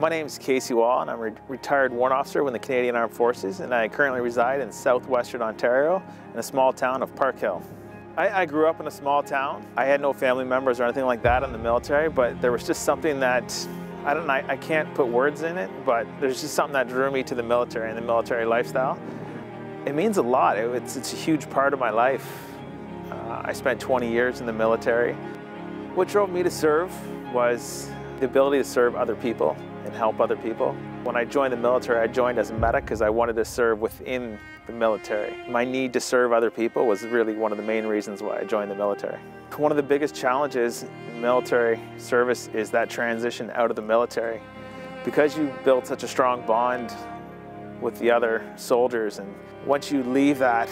My name is Casey Wall, and I'm a retired warrant officer with the Canadian Armed Forces, and I currently reside in southwestern Ontario in a small town of Park Hill. I grew up in a small town. I had no family members or anything like that in the military, but there was just something that, I can't put words in it, but there's just something that drew me to the military and the military lifestyle. It means a lot. It's a huge part of my life. I spent 20 years in the military. What drove me to serve was the ability to serve other people and help other people. When I joined the military, I joined as a medic because I wanted to serve within the military. My need to serve other people was really one of the main reasons why I joined the military. One of the biggest challenges in military service is that transition out of the military. Because you build such a strong bond with the other soldiers, and once you leave that,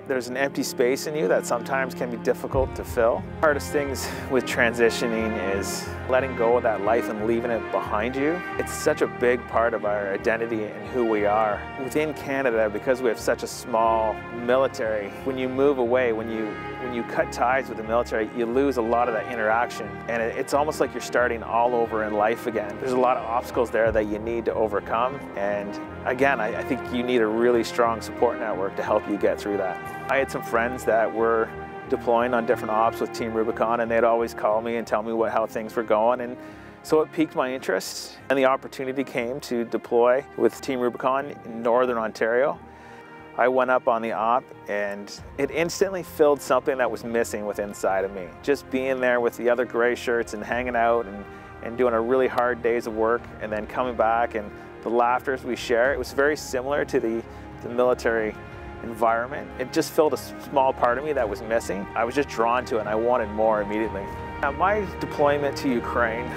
there's an empty space in you that sometimes can be difficult to fill. The hardest things with transitioning is letting go of that life and leaving it behind you. It's such a big part of our identity and who we are. Within Canada, because we have such a small military, when you move away, when you cut ties with the military, you lose a lot of that interaction. And it's almost like you're starting all over in life again. There's a lot of obstacles there that you need to overcome. And again, I think you need a really strong support network to help you get through that. I had some friends that were deploying on different ops with Team Rubicon, and they'd always call me and tell me how things were going. And so it piqued my interest, and the opportunity came to deploy with Team Rubicon in Northern Ontario. I went up on the op, and it instantly filled something that was missing within inside of me. Just being there with the other gray shirts and hanging out and doing a really hard days of work, and then coming back and the laughters we share, it was very similar to the military environment. It just filled a small part of me that was missing. I was just drawn to it, and I wanted more immediately. Now, my deployment to Ukraine,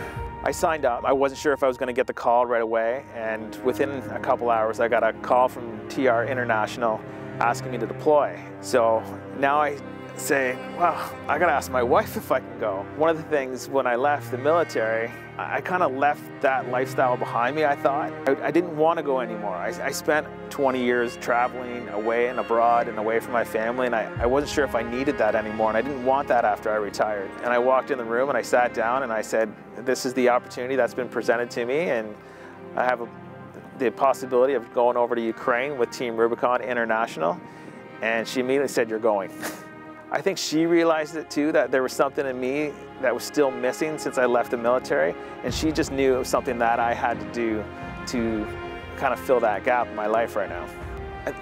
I signed up. I wasn't sure if I was going to get the call right away, and within a couple hours I got a call from TR International asking me to deploy. So now I say, well, I gotta ask my wife if I can go. One of the things when I left the military, I kind of left that lifestyle behind me, I thought. I didn't want to go anymore. I spent 20 years traveling away and abroad and away from my family, and I wasn't sure if I needed that anymore, and I didn't want that after I retired. And I walked in the room and I sat down and I said, this is the opportunity that's been presented to me, and I have the possibility of going over to Ukraine with Team Rubicon International. And she immediately said, you're going. I think she realized it too, that there was something in me that was still missing since I left the military, and she just knew it was something that I had to do to kind of fill that gap in my life right now.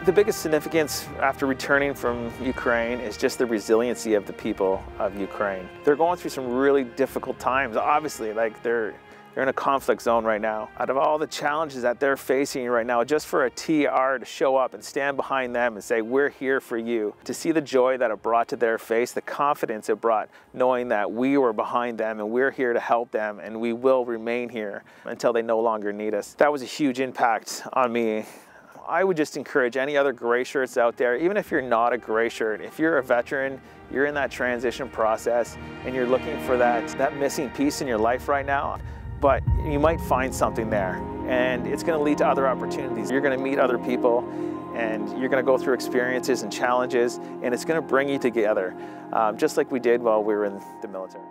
The biggest significance after returning from Ukraine is just the resiliency of the people of Ukraine. They're going through some really difficult times, obviously, like they're in a conflict zone right now. Out of all the challenges that they're facing right now, just for a TR to show up and stand behind them and say, we're here for you, to see the joy that it brought to their face, the confidence it brought, knowing that we were behind them and we're here to help them and we will remain here until they no longer need us. That was a huge impact on me. I would just encourage any other gray shirts out there, even if you're not a gray shirt, if you're a veteran, you're in that transition process and you're looking for that missing piece in your life right now, but you might find something there, and it's going to lead to other opportunities. You're going to meet other people, and you're going to go through experiences and challenges, and it's going to bring you together, just like we did while we were in the military.